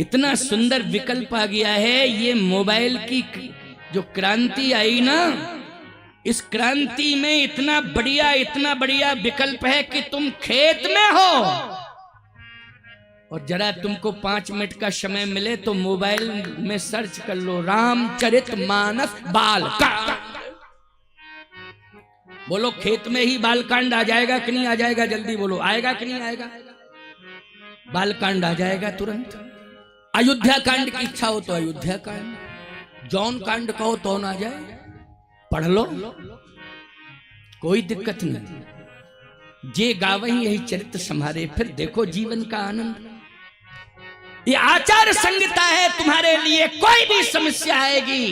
इतना सुंदर विकल्प आ गया है। ये मोबाइल की जो क्रांति आई ना, इस क्रांति में इतना बढ़िया विकल्प है कि तुम खेत में हो और जरा तुमको 5 मिनट का समय मिले तो मोबाइल में सर्च कर लो रामचरितमानस बालकांड। बोलो खेत में ही बालकांड आ जाएगा कि नहीं आ जाएगा? जल्दी बोलो, आएगा कि नहीं आएगा? बालकांड आ जाएगा तुरंत। अयोध्या कांड की इच्छा हो तो अयोध्या कांड, जौन कांड कहो तो ना जाए, पढ़ लो, कोई दिक्कत नहीं। जे गावही यही चरित्र संहारे, फिर देखो जीवन का आनंद। ये आचार संहिता है तुम्हारे लिए। कोई भी समस्या आएगी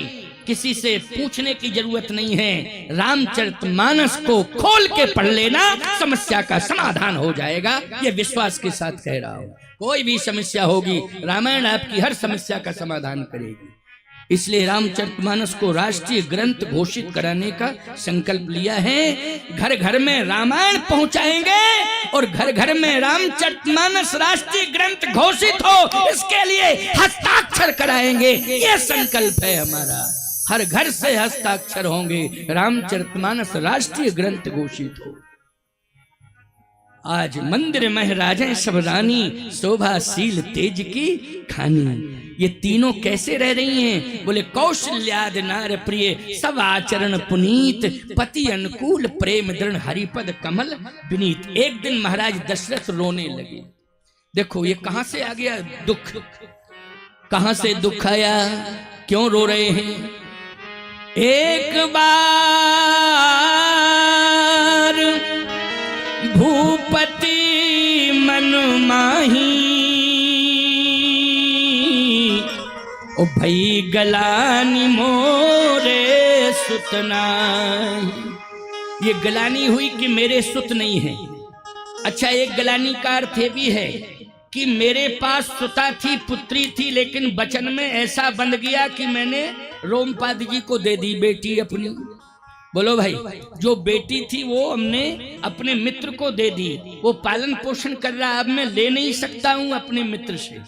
किसी से पूछने की जरूरत नहीं है। रामचरितमानस को खोल के पढ़ लेना, समस्या का समाधान हो जाएगा। ये विश्वास के साथ कह रहा हूं। कोई भी समस्या होगी, रामायण आपकी हर समस्या का समाधान करेगी। इसलिए रामचरितमानस को राष्ट्रीय ग्रंथ घोषित कराने का संकल्प लिया है। घर घर में रामायण पहुंचाएंगे और घर घर में रामचरितमानस राष्ट्रीय ग्रंथ घोषित हो, इसके लिए हस्ताक्षर कराएंगे। ये संकल्प है हमारा। हर घर से हस्ताक्षर होंगे, रामचरितमानस राष्ट्रीय ग्रंथ घोषित हो। आज मंदिर महराजें सब रानी, शोभाशील तेज की खानी। ये तीनों कैसे रह रही हैं? बोले कौशल्यादि नार प्रिय, सब आचरण पुनीत, पति अनुकूल, प्रेम दृढ़, हरिपद कमल विनीत। एक दिन महाराज दशरथ रोने लगे। देखो ये कहां से आ गया दुख, कहां से दुख आया, क्यों रो रहे हैं? एक बार भूपति मन माही, ओ भई गलानी मोरे सुतना। ये गलानी हुई कि मेरे सुत नहीं है। अच्छा, एक गलानी का अर्थ ये भी है कि मेरे पास सुता थी, पुत्री थी, लेकिन बचन में ऐसा बन गया कि मैंने रोमपाद जी को दे दी बेटी अपनी। बोलो भाई, जो बेटी थी वो हमने अपने मित्र को दे दी, वो पालन पोषण कर रहा। अब मैं ले नहीं सकता हूं अपने मित्र से,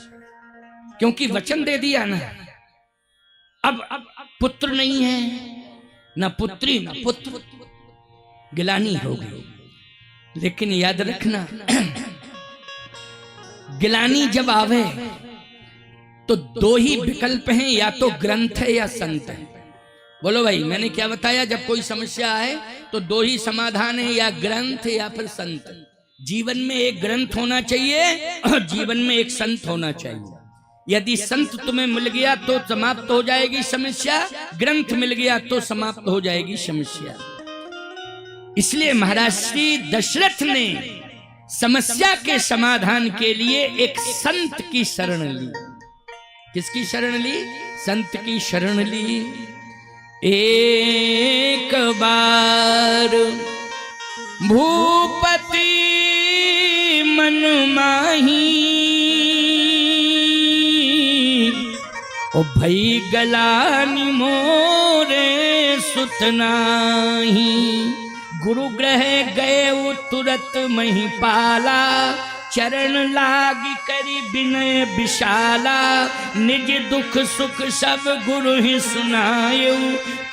क्योंकि वचन दे दिया ना। अब पुत्र नहीं है, ना पुत्री ना पुत्र, गिलानी हो गई। लेकिन याद रखना, गिलानी जब आवे तो दो ही विकल्प हैं, या तो ग्रंथ है या संत है। बोलो भाई, मैंने क्या बताया? जब कोई समस्या आए तो दो ही समाधान है, या ग्रंथ या फिर संत। जीवन में एक ग्रंथ होना चाहिए और जीवन में एक संत होना चाहिए। यदि संत तुम्हें मिल गया तो समाप्त हो जाएगी समस्या, ग्रंथ मिल गया तो समाप्त हो जाएगी समस्या। इसलिए महाराज श्री दशरथ ने समस्या के समाधान के लिए एक संत की शरण ली। किसकी शरण ली? संत की शरण ली। एक बार भूपति मन माही, ओ भई गलानी मोरे सुतनाही। गुरु ग्रह गए तुरत महिपाला, चरण लागी करी विनय विशाला। निज दुख सुख सब गुरु ही सुनायो,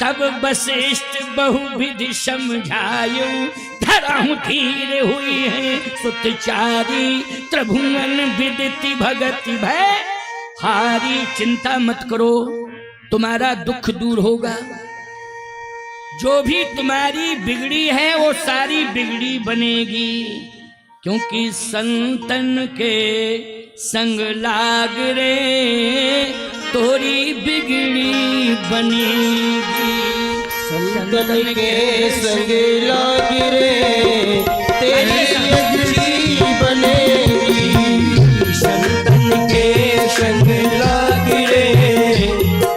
तब वशिष्ठ बहुविधि समझायो। धराहु धीर हुई है सुतचारी, त्रिभुवन विदिति भगति भय हारी। चिंता मत करो, तुम्हारा दुख दूर होगा। जो भी तुम्हारी बिगड़ी है वो सारी बिगड़ी बनेगी, क्योंकि संतन के संग लाग रे तोरी बिगड़ी बनेगी। संतन के संग लाग रे तेरी बिगड़ी बनेगी। संतन के संग लाग रे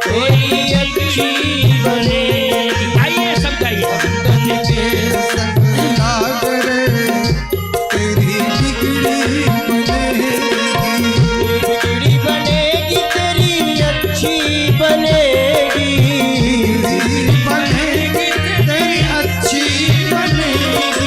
तेरी बिगड़ी बनेगी। आइए समझाइए। संतन के संग लाग रे तेरी बिगड़ी बनेगी। बिगड़ी बनेगी तेरी अच्छी बनेगी। बनेगी तेरी अच्छी बनेगी।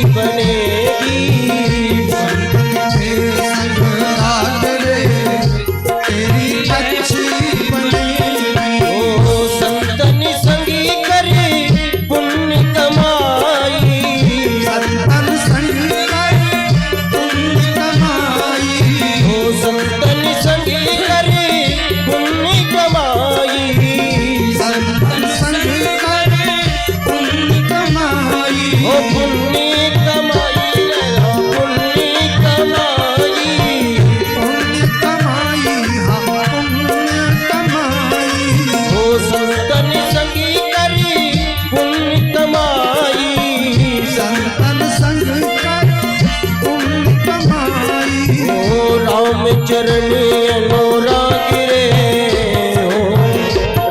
बनेगी। संग रे तेरी अच्छी बनेगी। ओ संतन संगी करे पुण्य कमाई। संतन संग करे पुण्य कमाई। ओ संतन संगी करे पुण्य कमाई। संतन संग करे पुण्य कमाई। ओ पुण्य कमाई पुण्य कमाई। पुण्य कमाई हम पुण्य कमाई। ओ संतन संगी करे पुण्य कमाई। संतन संग करे पुण्य कमाई। ओ राम चरण अनुराग रे। ओ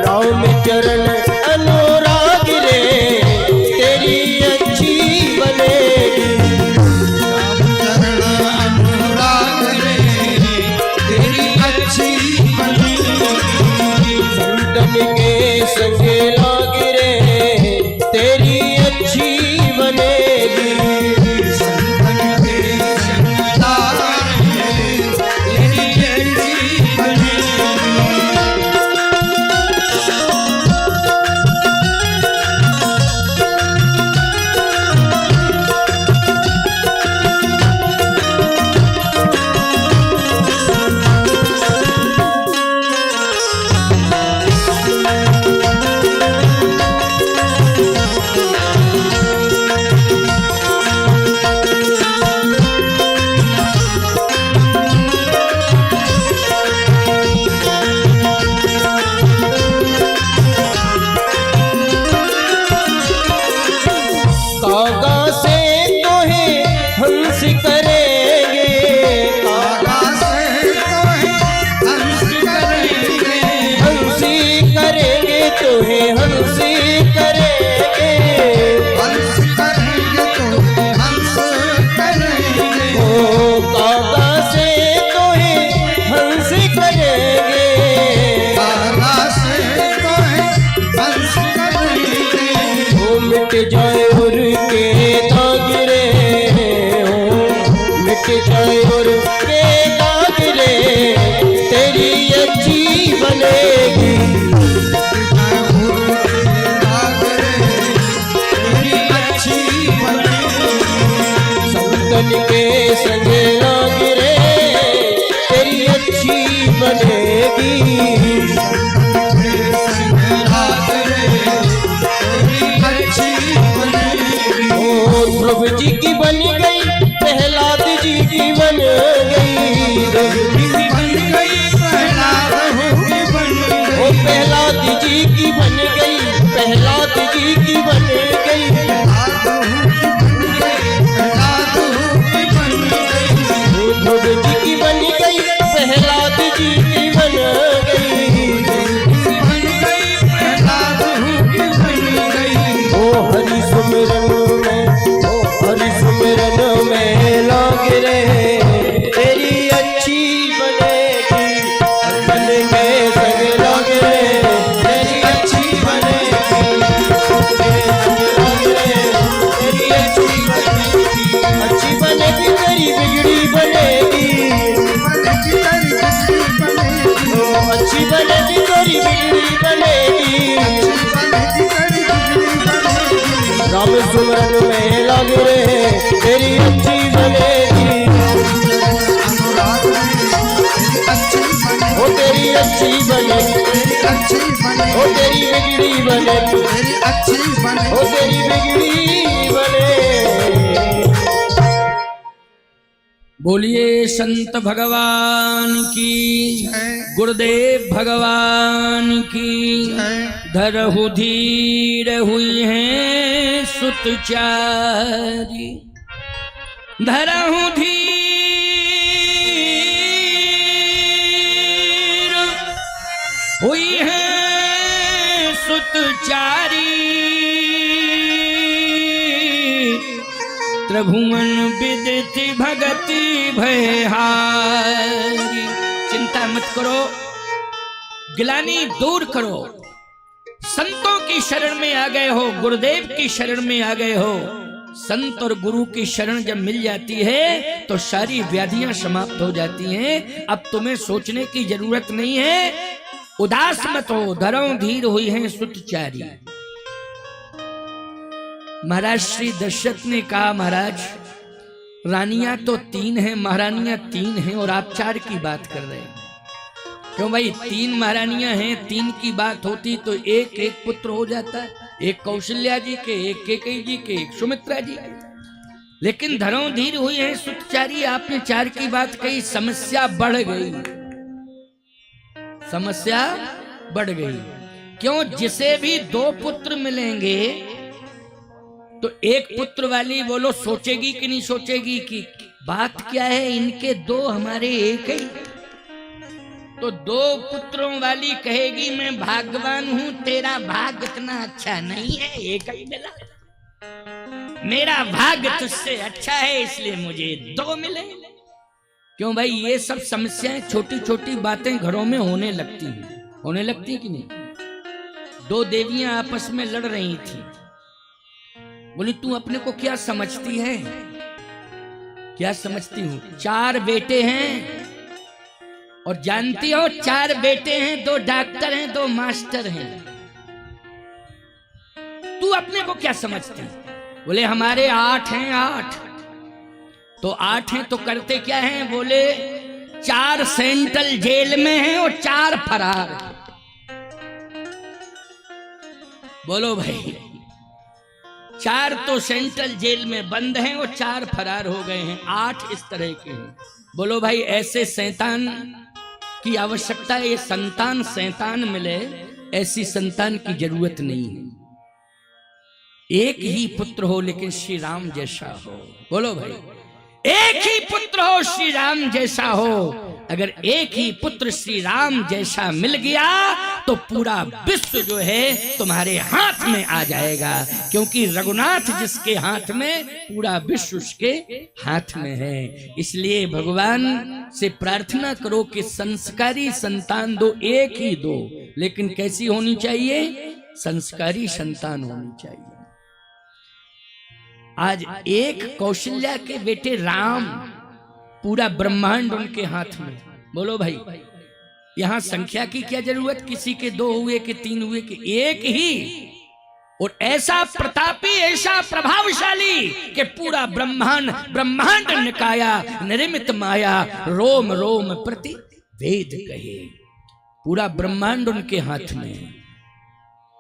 राम चरण अनुराग रे तेरी अच्छी बनेगी। चरण अनुराग रे तेरी अच्छी बनेगी। संतन के संग लाग रे तेरी अच्छी बनेगी। संतन के संग लाग रे तेरी अच्छी बनेगी। कागा से तोहे हंस करेंगे। कागा से तोहे हंस करेंगे। हंसी करेंगे तोहे हंसी करेंगे। हंस करेंगे तोहे हंस करेंगे। ओ कागा से तोहे हंस करेंगे। कागा से तोहे हंस करेंगे। ओ मिट जाए उर के दाग रे। ओ मिट जाए उर के दाग रे तेरी अच्छी बनेगी। तेरी अच्छी बनेगी। संतन के संग लाग रे तेरी अच्छी बनेगी। तेरी अच्छी बनेगी। ओ प्रभु जी की बन गई प्रहलाद जी की बन गई। बन गई प्रहलाद होगी बन ओ गई। प्रहलाद जी की बन गई प्रहलाद जी की बन गई। प्रहलाद होगी बन गई। ओ प्रभु जी की बन गई प्रहलाद जी की बन गई। बन गई प्रहलाद होगी बन गई। ओ हरि सुमिरन में लाग रे तेरी अच्छी बनेगी। बन के संग लाग रे तेरी अच्छी बनेगी। तेरी अच्छी बनेगी। अच्छी बनेगी तेरी बिगड़ी बनेगी। ओ अच्छी बनेगी तेरी बिगड़ी बनेगी। राम सुमरन में लाग रे तेरी अच्छी बनेगी। ओ तेरी अच्छी बनेगी। ओ तेरी बिगड़ी बनेगी। ओ तेरी बिगड़ी बने। बोलिए संत भगवान की, गुरुदेव भगवान की। धरहु धीर हुई है सुतचारी। धरहु धीर हुई है सुतचारी। त्रिभुवन विदित भगति भयहारी। चिंता मत करो, गिलानी दूर करो। संतों की शरण में आ गए हो, गुरुदेव की शरण में आ गए हो, संत और गुरु की शरण जब मिल जाती है तो सारी व्याधियां समाप्त हो जाती हैं। अब तुम्हें सोचने की जरूरत नहीं है, उदास मत हो, धरो धीर हुई है सुतचारी। महाराज श्री दशरथ ने कहा, महाराज रानियां तो 3 हैं, महारानियां 3 हैं और आप 4 की बात कर रहे हैं। क्यों भाई, 3 महारानियां हैं, 3 की बात होती तो एक एक पुत्र हो जाता, एक कौशल्या जी के, एक कैकेयी जी के, एक सुमित्रा जी के। लेकिन धरो धीर हुई है सुतचारी, आपने 4 की बात कही, समस्या बढ़ गई, समस्या बढ़ गई। क्यों, जिसे भी 2 पुत्र मिलेंगे तो एक पुत्र वाली बोलो सोचेगी कि नहीं सोचेगी कि बात क्या है, इनके 2 हमारे एक ही। तो 2 पुत्रों वाली कहेगी मैं भाग्यवान हूं, तेरा भाग्य इतना अच्छा नहीं है, एक ही मिला, मेरा भाग्य तुझसे अच्छा है इसलिए मुझे 2 मिले। क्यों भाई, ये सब समस्याएं, छोटी छोटी बातें घरों में होने लगती हैं, होने लगती कि नहीं। 2 देवियां आपस में लड़ रही थी, बोली तू अपने को क्या समझती है, क्या समझती हूं, 4 बेटे हैं और जानती हो 4 बेटे हैं, 2 डॉक्टर हैं, 2 मास्टर हैं, तू अपने को क्या समझती है। बोले हमारे 8 हैं, 8। तो 8 हैं तो करते क्या हैं, बोले 4 सेंट्रल जेल में हैं और 4 फरार। बोलो भाई, 4 तो सेंट्रल जेल में बंद हैं और 4 फरार हो गए हैं, 8 इस तरह के हैं। बोलो भाई, ऐसे शैतान की आवश्यकता है, ये संतान शैतान मिले, ऐसी संतान की जरूरत नहीं है। एक ही पुत्र हो लेकिन श्री राम जैसा हो। बोलो भाई, एक ही पुत्र हो श्री राम जैसा हो। अगर एक ही पुत्र श्री राम जैसा मिल गया तो पूरा विश्व जो है तुम्हारे हाथ में आ जाएगा, क्योंकि रघुनाथ जिसके हाथ में पूरा विश्व उसके हाथ में है। इसलिए भगवान से प्रार्थना करो कि संस्कारी संतान दो, एक ही दो, लेकिन कैसी होनी चाहिए, संस्कारी संतान होनी चाहिए। आज एक कौशल्या के बेटे राम, पूरा ब्रह्मांड उनके हाथ में। बोलो भाई, यहां संख्या की क्या जरूरत, किसी के 2 हुए कि 3 हुए कि एक ही, और ऐसा प्रतापी, ऐसा प्रभावशाली कि पूरा ब्रह्मांड निकाया, निर्मित माया, रोम रोम प्रति वेद कहे, पूरा ब्रह्मांड उनके हाथ में।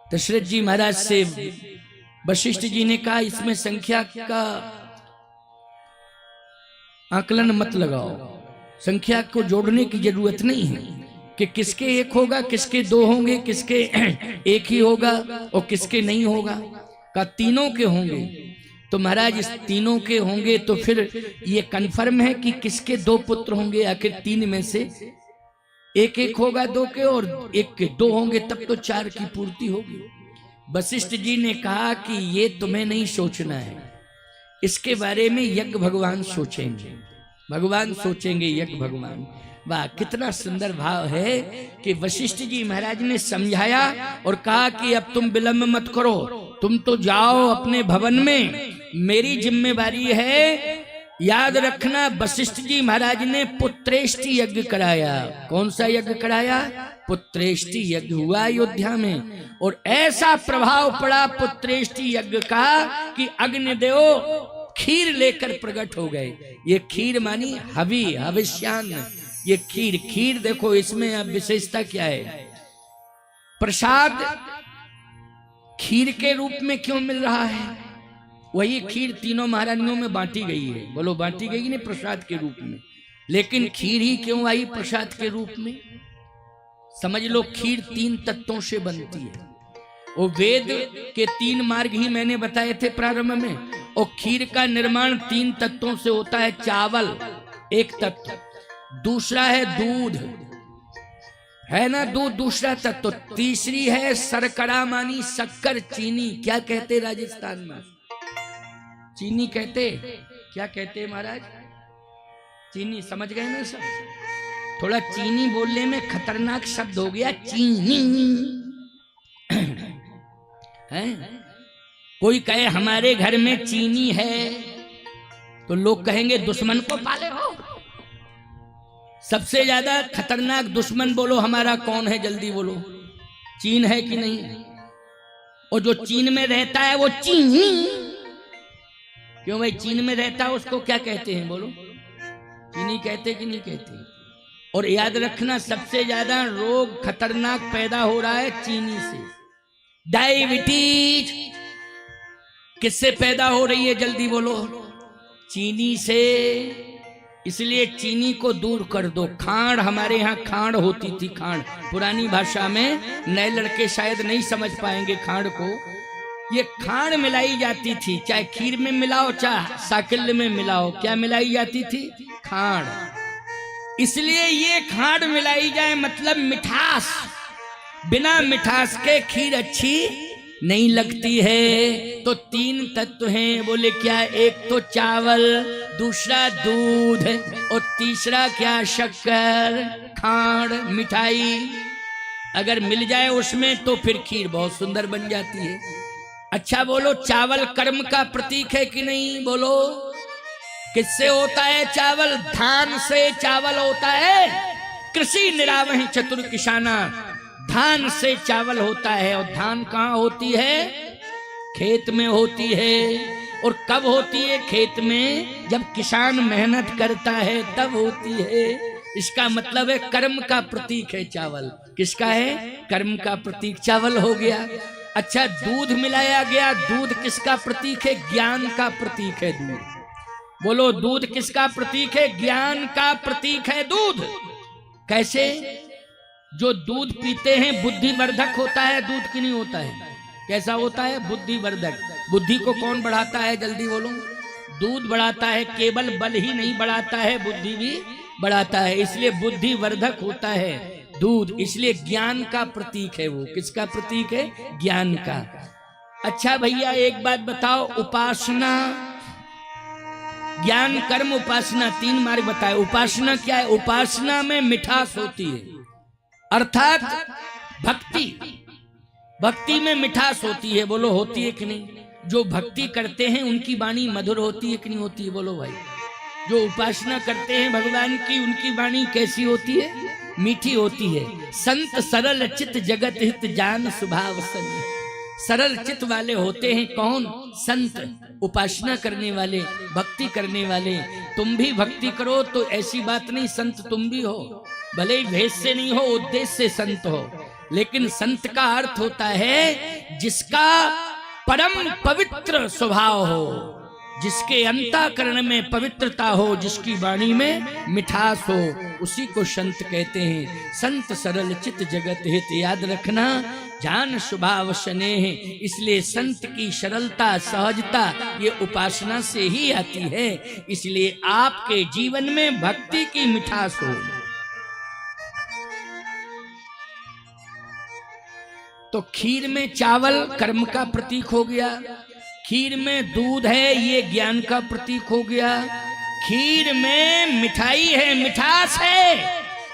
दशरथ जी महाराज से वशिष्ठ जी ने कहा इसमें संख्या का आकलन मत लगाओ, संख्या को जोड़ने की जरूरत नहीं है कि किसके 1 होगा, किसके 2 होंगे, किसके 1 ही होगा और किसके नहीं होगा, का तीनों के होंगे। तो महाराज इस तीनों के होंगे तो फिर ये कन्फर्म है कि किसके 2 पुत्र होंगे, आखिर 3 में से 1 होगा 2 के और 1 के 2 होंगे, तब तो 4 की पूर्ति होगी। वशिष्ठ जी ने कहा कि ये तुम्हें नहीं सोचना है, इसके बारे में यज्ञ भगवान सोचेंगे, भगवान सोचेंगे, यज्ञ भगवान। वाह, कितना सुंदर भाव है कि वशिष्ठ जी महाराज ने समझाया और कहा कि अब तुम विलंब मत करो, तुम तो जाओ अपने भवन में, मेरी जिम्मेवारी है। याद रखना, वशिष्ठ जी महाराज ने पुत्रेष्टि यज्ञ कराया। कौन सा यज्ञ कराया, पुत्रेष्टि यज्ञ हुआ अयोध्या में, और ऐसा प्रभाव पड़ा पुत्रेष्टि यज्ञ का कि अग्निदेव खीर लेकर प्रकट हो गए। ये खीर मानी हवि, हविष्यान्न, ये खीर देखो इसमें अब विशेषता क्या है, प्रसाद खीर के रूप में क्यों मिल रहा है, वही खीर तीनों महारानियों में बांटी गई है। बोलो, बांटी गई नहीं प्रसाद के रूप में, लेकिन खीर ही क्यों आई प्रसाद के रूप में, समझ लो खीर 3 तत्वों से बनती है। वो वेद के 3 मार्ग ही मैंने बताए थे प्रारंभ में, और खीर का निर्माण 3 तत्वों से होता है। चावल एक तत्व, दूसरा है दूध, है ना, दूध दूसरा तत्व, तीसरी है शर्करा मानी शक्कर, चीनी। क्या कहते राजस्थान में, चीनी कहते, क्या कहते महाराज, चीनी, समझ गए ना सब। थोड़ा चीनी बोलने में खतरनाक शब्द हो गया, चीनी है। कोई कहे हमारे घर में चीनी है तो लोग कहेंगे दुश्मन को पाले हो। सबसे ज्यादा खतरनाक दुश्मन बोलो हमारा कौन है, जल्दी बोलो। चीन है कि नहीं? और जो चीन में रहता है वो चीनी क्यों भाई? चीन में रहता है उसको क्या कहते हैं बोलो? चीनी कहते कि नहीं कहते? और याद रखना सबसे ज्यादा रोग खतरनाक पैदा हो रहा है चीनी से। डायबिटीज किससे पैदा हो रही है, जल्दी बोलो? चीनी से। इसलिए चीनी को दूर कर दो। खांड, हमारे यहाँ खांड होती थी, खांड पुरानी भाषा में, नए लड़के शायद नहीं समझ पाएंगे खांड को। ये खांड मिलाई जाती थी, चाहे खीर में मिलाओ चाहे साकिल में मिलाओ, क्या मिलाई जाती थी? खांड। इसलिए ये खांड मिलाई जाए मतलब मिठास। बिना मिठास के खीर अच्छी नहीं लगती है। तो 3 तत्व हैं, बोले क्या? एक तो चावल, दूसरा दूध और तीसरा क्या? शक्कर, खांड, मिठाई। अगर मिल जाए उसमें तो फिर खीर बहुत सुंदर बन जाती है। अच्छा बोलो, चावल कर्म का प्रतीक है कि नहीं? बोलो किससे होता है चावल? धान से चावल होता है। कृषि निरावहि चतुर किसाना, धान से चावल होता है। और धान कहाँ होती है? खेत में होती है। और कब होती है खेत में? जब किसान मेहनत करता है तब होती है। इसका मतलब है कर्म का प्रतीक है चावल। किसका है? कर्म का प्रतीक चावल हो गया। अच्छा, दूध मिलाया गया। दूध किसका प्रतीक है? ज्ञान का प्रतीक है दूध। बोलो दूध किसका प्रतीक है? ज्ञान का प्रतीक है दूध। कैसे? जो दूध पीते हैं बुद्धिवर्धक होता है दूध की नहीं होता है? कैसा होता है? बुद्धिवर्धक। बुद्धि को कौन बढ़ाता है, जल्दी बोलो? दूध बढ़ाता है। केवल बल ही नहीं बढ़ाता है, बुद्धि भी बढ़ाता है। इसलिए बुद्धिवर्धक होता है दूध। इसलिए ज्ञान का प्रतीक है वो। किसका प्रतीक है? ज्ञान का। अच्छा भैया एक बात बताओ, उपासना, ज्ञान, कर्म, उपासना, 3 मार्ग बताए। उपासना क्या है? उपासना में मिठास होती है, अर्थात भक्ति। भक्ति में मिठास होती है। बोलो होती है कि नहीं? जो भक्ति करते हैं उनकी वाणी मधुर होती है कि नहीं होती है? बोलो भाई। जो उपासना करते हैं भगवान की उनकी वाणी कैसी होती है? मीठी होती है। संत सरल चित जगत हित जान स्वभाव सनी। सरल चित वाले होते हैं कौन? संत, उपासना करने वाले, भक्ति करने वाले। तुम भी भक्ति करो तो ऐसी बात नहीं, संत तुम भी हो। भले ही भेष से नहीं हो, उद्देश्य से संत हो। लेकिन संत का अर्थ होता है जिसका परम पवित्र स्वभाव हो, जिसके अंतःकरण में पवित्रता हो, जिसकी वाणी में मिठास हो, उसी को संत कहते हैं। संत सरल चित जगत हित, याद रखना, जान स्वभाव स्नेह। इसलिए संत की सरलता, सहजता ये उपासना से ही आती है। इसलिए आपके जीवन में भक्ति की मिठास हो। तो खीर में चावल कर्म का प्रतीक हो गया, खीर में दूध है ये ज्ञान का प्रतीक हो गया, खीर में मिठाई है, मिठास है,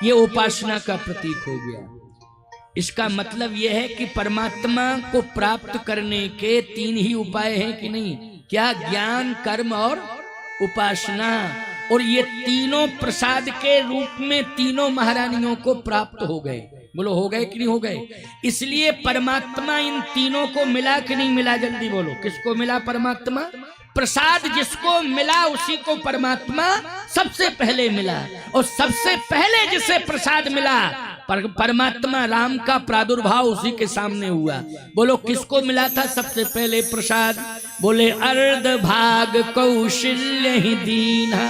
ये उपासना का प्रतीक हो गया। इसका मतलब यह है कि परमात्मा को प्राप्त करने के 3 ही उपाय हैं कि नहीं? क्या? ज्ञान, कर्म और उपासना। और ये तीनों प्रसाद के रूप में तीनों महारानियों को प्राप्त हो गए। बोलो हो गए कि नहीं हो गए? इसलिए परमात्मा इन तीनों को मिला कि नहीं मिला? जल्दी बोलो, किसको मिला परमात्मा? प्रसाद जिसको मिला उसी को परमात्मा सबसे पहले मिला। और सबसे पहले जिसे प्रसाद मिला परमात्मा राम का प्रादुर्भाव उसी के सामने हुआ। बोलो किसको मिला था सबसे पहले प्रसाद? बोले अर्ध भाग कौशल्य ही दीना।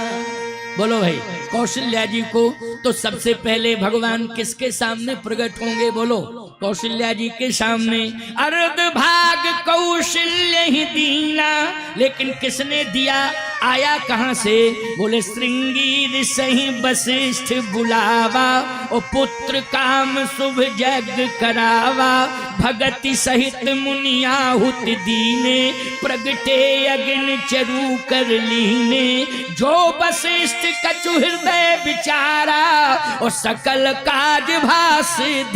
बोलो भाई कौशल्या जी को तो सबसे पहले भगवान किसके सामने प्रकट होंगे? बोलो कौशल्या जी के सामने। अर्ध भाग कौशल्य ही दीना, लेकिन किसने दिया? आया कहां से? बोले श्रृंगी सही वशिष्ठ बुलावा, ओ पुत्र काम शुभ यज्ञ करावा, भगति सहित मुनियाहुत दीने, प्रगटे अग्नि चरु कर लीने, जो वशिष्ठ कछु हृदय विचारा, और सकल काज भासिद्ध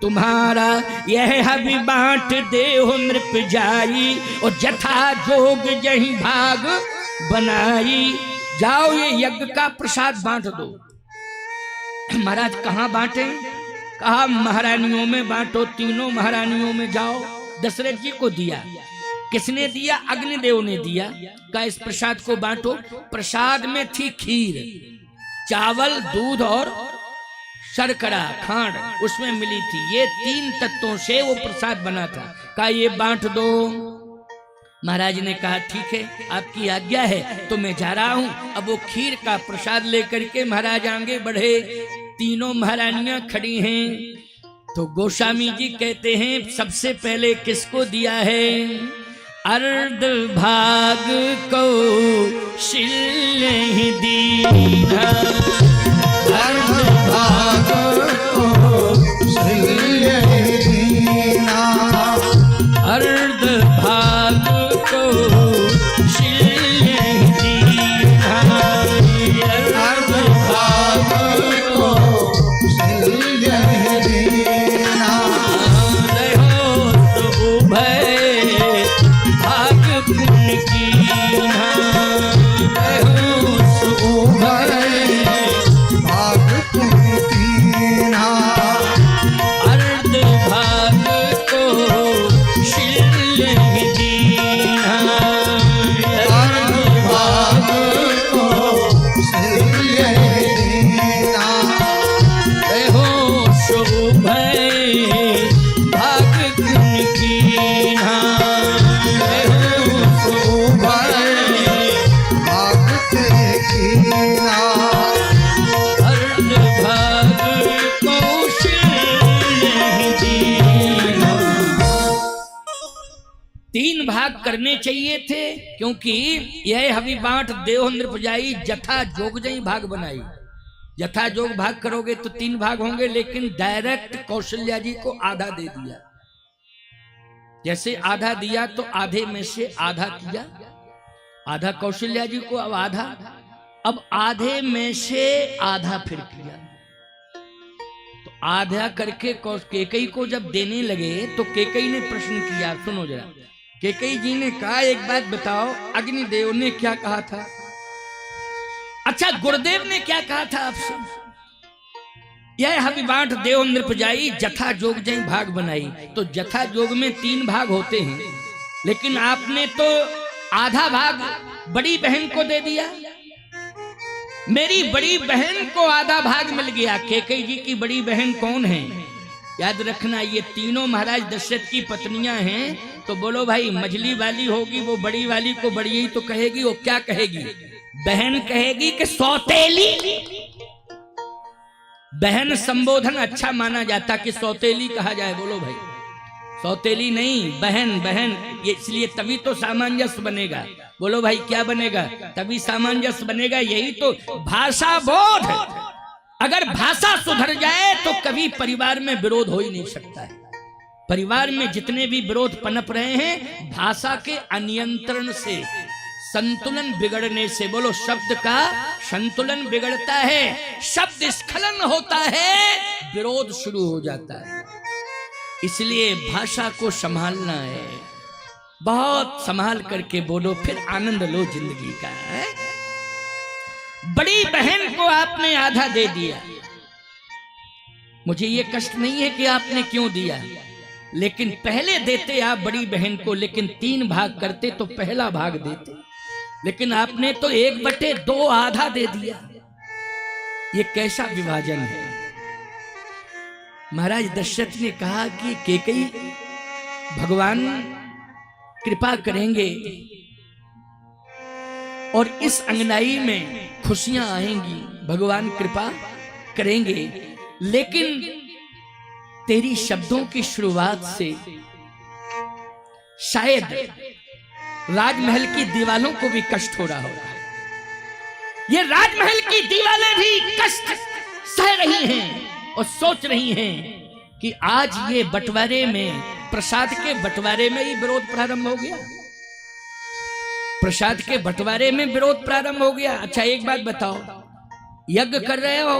तुम्हारा। यह हवि बांट देहो नृप जाई, और जथा जोग जहीं भाग बनाई। जाओ ये यज्ञ का प्रसाद बांट दो। महाराज कहाँ बांटे? कहा महारानियों में बांटो, तीनों महारानियों में जाओ। दशरथ जी को दिया। किसने दिया? अग्निदेव ने दिया। का इस प्रसाद को बांटो। प्रसाद में थी खीर, चावल, दूध और शर्करा खांड उसमें मिली थी। ये 3 तत्वों से वो प्रसाद बना था। कहा ये बांट दो। महाराज ने कहा ठीक है, आपकी आज्ञा है तो मैं जा रहा हूं। अब वो खीर का प्रसाद लेकर के महाराज आगे बढ़े। तीनों महारानियां खड़ी हैं। तो गोस्वामी जी कहते हैं सबसे पहले किसको दिया है? अर्ध भाग को शिल्य दीना, अर्ध भाग को शिल्य दीना, अर्ध भाग को शिल्य दीना, अर्ध भाग को शिल्य दीना। रहो तो उभय भाग पुण्य कीना, रहो सो उभय भाग पुण्य कीना, अर्ध भाग को शिल्य दीना, अर्ध भाग को शिल्य दीना। रहो सो उभय भाग पुण्य कीना, रहो सो उभय भाग कीना, अर्ध भाग को शिल्य दीना। 3 भाग करने चाहिए थे, क्योंकि यह हवि बांट देहो नृपजाई, जथा जोग जई भाग बनाई। जथा जोग भाग करोगे तो 3 भाग होंगे, लेकिन डायरेक्ट कौशल्या जी को आधा दे दिया। जैसे आधा दिया तो आधे में से आधा किया, आधा कौशल्या जी को, अब आधा, अब आधे में से आधा फिर किया। तो आधा करके केकई को जब देने लगे तो केकई ने प्रश्न किया, सुनो जरा। केकई जी ने कहा एक बात बताओ, अग्निदेव ने क्या कहा था? अच्छा, गुरुदेव ने क्या कहा था आपसे? यह हवि बांट देव नृपजाई, जथा जोग जई भाग बनाई। तो जथा जोग में 3 भाग होते हैं, लेकिन आपने तो आधा भाग बड़ी बहन को दे दिया। मेरी बड़ी बहन को आधा भाग मिल गया। केकई जी की बड़ी बहन कौन है? याद रखना, ये तीनों महाराज दशरथ की पत्नियां हैं। तो बोलो भाई, मझली वाली होगी वो बड़ी वाली को बड़ी ही तो कहेगी। वो क्या कहेगी? बहन कहेगी कि सौतेली। बहन संबोधन अच्छा माना जाता कि सौतेली कहा जाए। बोलो भाई, सौतेली नहीं, बहन बहन। ये इसलिए तभी तो सामंजस्य बनेगा। बोलो भाई, क्या बनेगा? तभी सामंजस्य बनेगा। यही तो भाषा बोध। अगर भाषा सुधर जाए तो कभी परिवार में विरोध हो ही नहीं सकता है। परिवार में जितने भी विरोध पनप रहे हैं, भाषा के अनियंत्रण से, संतुलन बिगड़ने से। बोलो, शब्द का संतुलन बिगड़ता है, शब्द स्खलन होता है, विरोध शुरू हो जाता है। इसलिए भाषा को संभालना है, बहुत संभाल करके बोलो, फिर आनंद लो जिंदगी का। है? बड़ी बहन को आपने आधा दे दिया। मुझे ये कष्ट नहीं है कि आपने क्यों दिया, लेकिन पहले देते आप बड़ी बहन को, लेकिन 3 भाग करते तो पहला भाग देते। लेकिन आपने तो 1/2 आधा दे दिया। ये कैसा विभाजन है? महाराज दशरथ ने कहा कि केकई, भगवान कृपा करेंगे और इस अंगनाई में खुशियां आएंगी, भगवान कृपा करेंगे। लेकिन तेरी शब्दों की शुरुआत से शायद राजमहल की दीवालों को भी कष्ट हो रहा होगा। ये राजमहल की दीवारें भी कष्ट सह रही हैं और सोच रही हैं कि आज ये बंटवारे में, प्रसाद के बंटवारे में ही विरोध प्रारंभ हो गया। प्रसाद के बंटवारे में विरोध प्रारंभ हो गया। अच्छा एक बात बताओ, यज्ञ कर रहे हो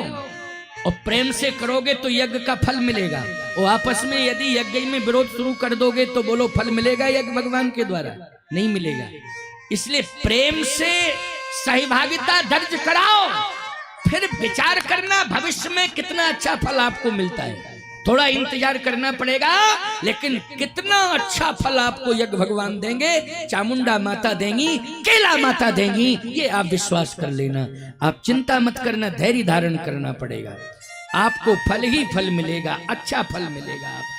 और प्रेम से करोगे तो यज्ञ का फल मिलेगा, और आपस में यदि यज्ञ में विरोध शुरू कर दोगे तो बोलो फल मिलेगा यज्ञ भगवान के द्वारा? नहीं मिलेगा। इसलिए प्रेम से सहभागिता दर्ज कराओ, फिर विचार करना भविष्य में कितना अच्छा फल आपको मिलता है। थोड़ा इंतजार करना पड़ेगा, लेकिन कितना अच्छा फल आपको यज्ञ भगवान देंगे, चामुंडा माता देंगी, केला माता देंगी, ये आप विश्वास कर लेना। आप चिंता मत करना, धैर्य धारण करना पड़ेगा, आपको फल ही फल मिलेगा, अच्छा फल मिलेगा आपको।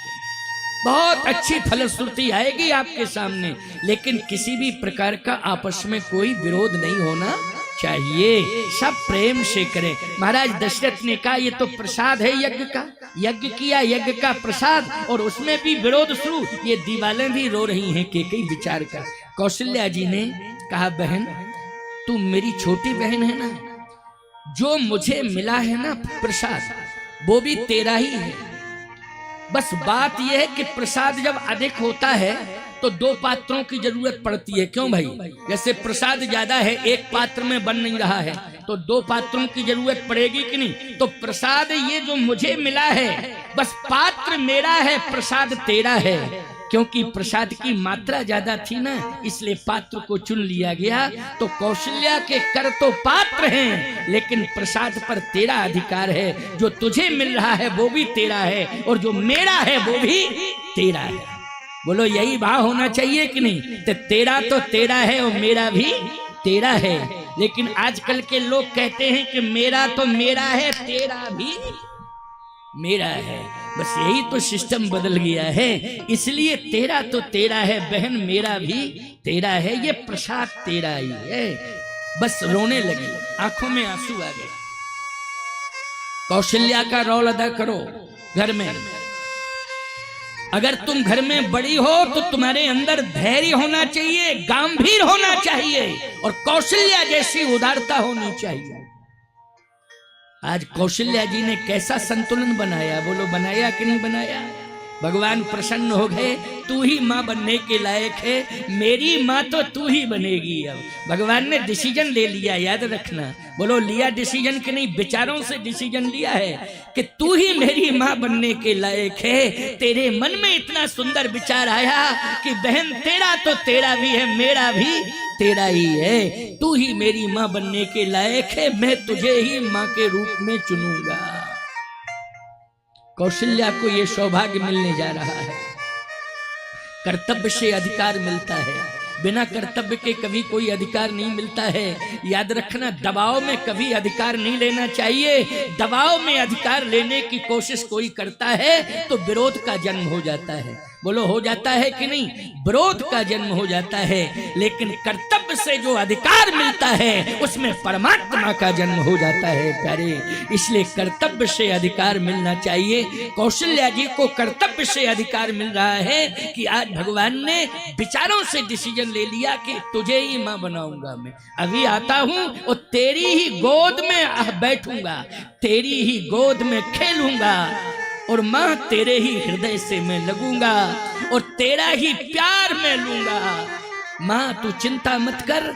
बहुत अच्छी फलश्रुति आएगी आपके सामने, लेकिन किसी भी प्रकार का आपस में कोई विरोध नहीं होना चाहिए, सब प्रेम से करें। महाराज दशरथ ने कहा ये तो प्रसाद है यज्ञ का, यज्ञ किया, यज्ञ का प्रसाद, और उसमें भी विरोध शुरू। ये दीवालें भी रो रही हैं केकई विचार कर। कौशल्या जी ने कहा बहन तू मेरी छोटी बहन है ना, जो मुझे मिला है ना प्रसाद वो भी तेरा ही है। बस बात यह है कि प्रसाद जब अधिक होता है तो दो पात्रों की जरूरत पड़ती है। क्यों भाई? जैसे प्रसाद ज्यादा है, एक पात्र में बन नहीं रहा है, तो दो पात्रों की जरूरत पड़ेगी कि नहीं? तो प्रसाद ये जो मुझे मिला है, बस पात्र मेरा है, प्रसाद तेरा है। क्योंकि प्रसाद की मात्रा ज्यादा थी ना, इसलिए पात्र को चुन लिया गया। तो कौशल्या के कर तो पात्र हैं, लेकिन प्रसाद पर तेरा अधिकार है। जो तुझे मिल रहा है वो भी तेरा है, और जो मेरा है वो भी तेरा है। बोलो यही भाव होना चाहिए कि नहीं? तो तेरा तो तेरा है और मेरा भी तेरा है। लेकिन आजकल के लोग कहते हैं कि मेरा तो मेरा है, तेरा भी मेरा है। बस यही तो सिस्टम बदल गया है। इसलिए तेरा तो तेरा है बहन, मेरा भी तेरा है, ये प्रसाद तेरा ही है। बस रोने लगी, आंखों में आंसू आ गए। कौशल्या का रोल अदा करो घर में। अगर तुम घर में बड़ी हो तो तुम्हारे अंदर धैर्य होना चाहिए, गंभीर होना चाहिए, और कौशल्या जैसी उदारता होनी चाहिए। आज कौशल्या जी ने कैसा संतुलन बनाया, बोलो बनाया कि नहीं बनाया? भगवान प्रसन्न हो गए, तू ही माँ बनने के लायक है, मेरी माँ तो तू ही बनेगी। अब भगवान ने डिसीजन ले लिया, याद रखना। बोलो लिया डिसीजन कि नहीं? विचारों से डिसीजन लिया है कि तू ही मेरी माँ बनने के लायक है। तेरे मन में इतना सुंदर विचार आया कि बहन तेरा तो तेरा भी है, मेरा भी तेरा ही है। तू ही मेरी माँ बनने के लायक है, मैं तुझे ही माँ के रूप में चुनूंगा। कौशल्या को यह सौभाग्य मिलने जा रहा है। कर्तव्य से अधिकार मिलता है, बिना कर्तव्य के कभी कोई अधिकार नहीं मिलता है। याद रखना, दबाव में कभी अधिकार नहीं लेना चाहिए। दबाव में अधिकार लेने की कोशिश कोई करता है तो विरोध का जन्म हो जाता है। बोलो हो जाता है कि नहीं? विरोध का जन्म हो जाता है। लेकिन कर्तव्य से जो अधिकार मिलता है उसमें परमात्मा का जन्म हो जाता है प्यारे। इसलिए कर्तव्य से अधिकार मिलना चाहिए। कौशल्या जी को कर्तव्य से अधिकार मिल रहा है कि आज भगवान ने विचारों से डिसीजन ले लिया कि तुझे ही माँ बनाऊंगा। मैं अभी आता हूँ और तेरी ही गोद में बैठूंगा, तेरी ही गोद में खेलूंगा, और माँ तेरे ही हृदय से मैं लगूंगा और तेरा ही प्यार मैं लूंगा। माँ तू चिंता मत कर,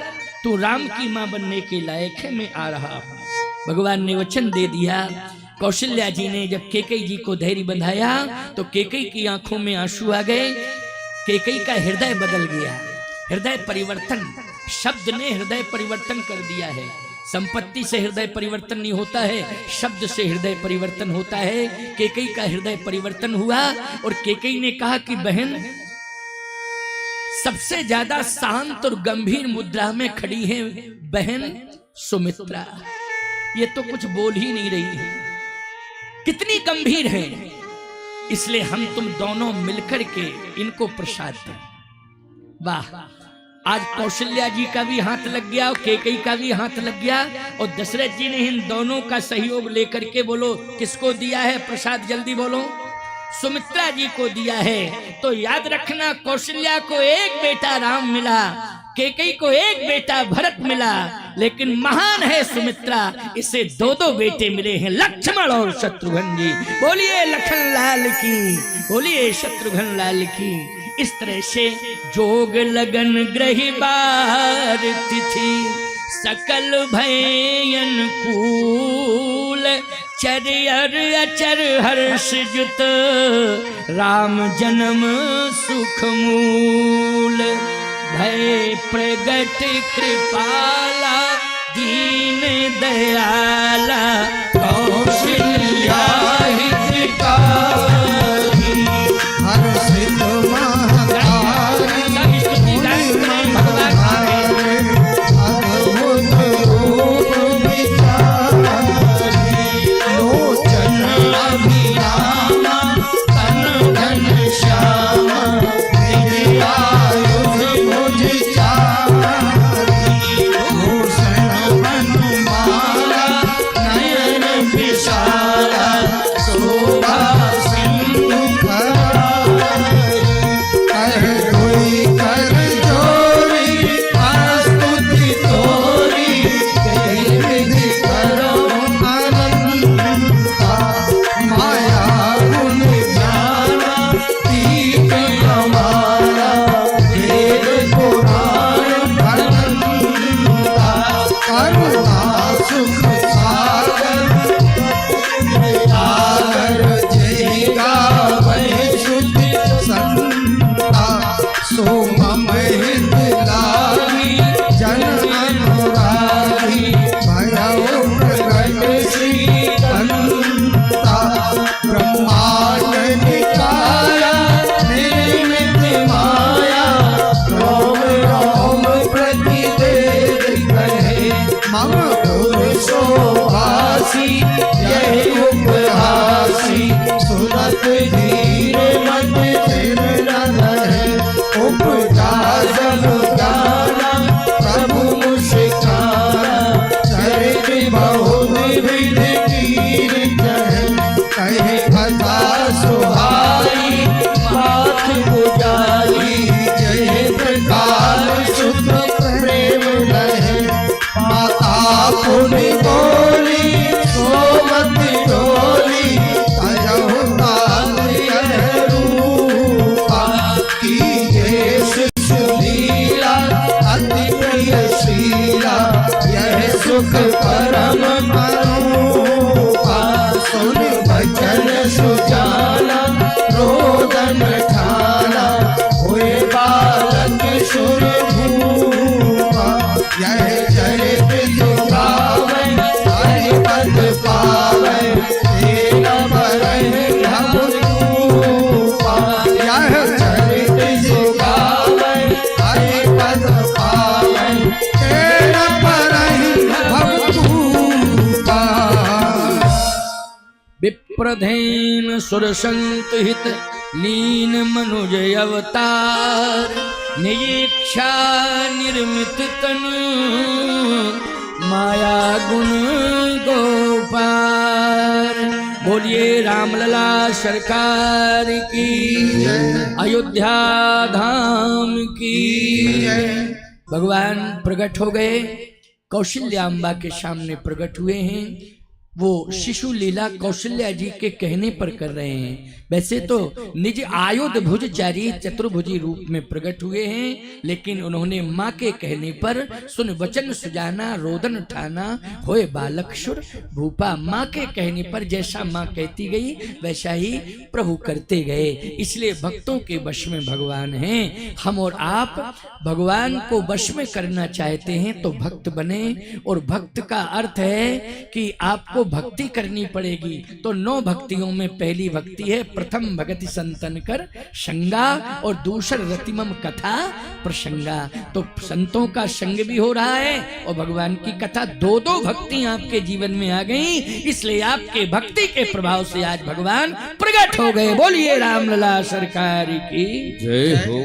तू राम की माँ बनने के लायक है, मैं आ रहा हूँ। भगवान ने वचन दे दिया। कौशल्या जी ने जब केकई जी को धैर्य बंधाया तो केकई की आंखों में आंसू आ गए। केकई का हृदय बदल गया। हृदय परिवर्तन, शब्द ने हृदय परिवर्तन कर दिया है। संपत्ति से हृदय परिवर्तन नहीं होता है, शब्द से हृदय परिवर्तन होता है। केकई का हृदय परिवर्तन हुआ और केकई ने कहा कि बहन, सबसे ज्यादा शांत और गंभीर मुद्रा में खड़ी है बहन सुमित्रा। ये तो कुछ बोल ही नहीं रही है, कितनी गंभीर है। इसलिए हम तुम दोनों मिलकर के इनको प्रसाद दें। वाह, आज कौशल्या जी का भी हाथ लग गया और केकई का भी हाथ लग गया, और दशरथ जी ने इन दोनों का सहयोग लेकर के, बोलो किसको दिया है प्रसाद? जल्दी बोलो। सुमित्रा जी को दिया है। तो याद रखना, कौशल्या को एक बेटा राम मिला, केकई को एक बेटा भरत मिला, लेकिन महान है सुमित्रा, इसे 2 बेटे मिले हैं, लक्ष्मण और शत्रुघ्न जी। बोलिए लखन लाल की, बोलिए शत्रुघ्न लाल की। इस तरह से जोग लगन ग्रही बार तिथि, सकल भयन कूल, चर अचर हर्ष जुत, राम जन्म सुख मूल। भय प्रगट कृपाला, दीन दयाला, कौशल्या हितकारी, हर्षित महतारी, अद्भुत रूप विचारी, लोचन अभिरामा, तन घन श्यामा, आयुध भुज चारी, भूषण बनमाला, नयन विशाला, शोभा सिंधु करारी, कर कोई कर जोरी, आस्तुति तोरी, कई विधि करो अनंता, माया गुण जाना, तीत हमारा, वेद पुराण अनंता, करुणा सुख सागर, सागर जय गावै शुद्धि संता, सो मम हित लागी, जन अनुरागी, भयउ प्रगट श्री कंता, ब्रह्मांड निकाया, निर्मित माया, रोम रोम प्रतिवेद कहे, मम गुर शोभासी, यही उपहासी, सुनत धीर मत थिर न रहे, उपजा सब गाना, प्रभु मुस्काना, चरित बहुविध कीर्त है, कहे कथा सुहाई, माथ पुजारी, जय प्रकार शुद्ध प्रेम रहे, माता पुनि बोली, सोमत डोली, तजहु तात्य रूपा, कीजे शिशु लीला, अति प्रिय शीला, यह सुख परम अनुपा, सुन बचन सुजाना, रोदन ठाना, हुए बालक सुर भूपा, यह चरित जो गावै, हरिपद पावै, तेन बरहि भवरूपा, यह चरित जो गावै, हरिपद पावै, तेन बरहि भवरूपा। विप्रधेन सुरसंत हित, लीन मनुज अवतार, निरीक्षा निर्मित तनु, माया गुण गोपार। बोलिए रामलला सरकार की, अयोध्या धाम की। भगवान प्रकट हो गए, कौशल्याम्बा के सामने प्रकट हुए हैं। वो शिशु लीला कौशल्या जी के कहने पर कर रहे हैं। वैसे तो निज आयुध भुजचारी चतुर्भुजी रूप में प्रकट हुए हैं, लेकिन उन्होंने माँ के कहने पर सुन वचन सुजाना, रोदन ठाना, होए बालक सुर भूपा। माँ के कहने पर जैसा माँ कहती गई वैसा ही प्रभु करते गए। इसलिए भक्तों के वश में भगवान हैं। हम और आप भगवान को वश में करना चाहते हैं तो भक्त बने। और भक्त का अर्थ है कि आपको भक्ति करनी पड़ेगी। तो 9 भक्तियों में पहली भक्ति है प्रथम भगति संतन कर संगा, और दूसर रतिमम कथा प्रसंगा। तो संतों का संग भी हो रहा है और भगवान की कथा। 2 भक्ति आपके जीवन में आ गई, इसलिए आपके भक्ति के प्रभाव से आज भगवान प्रकट हो गए। बोलिए रामलला सरकार की जय हो।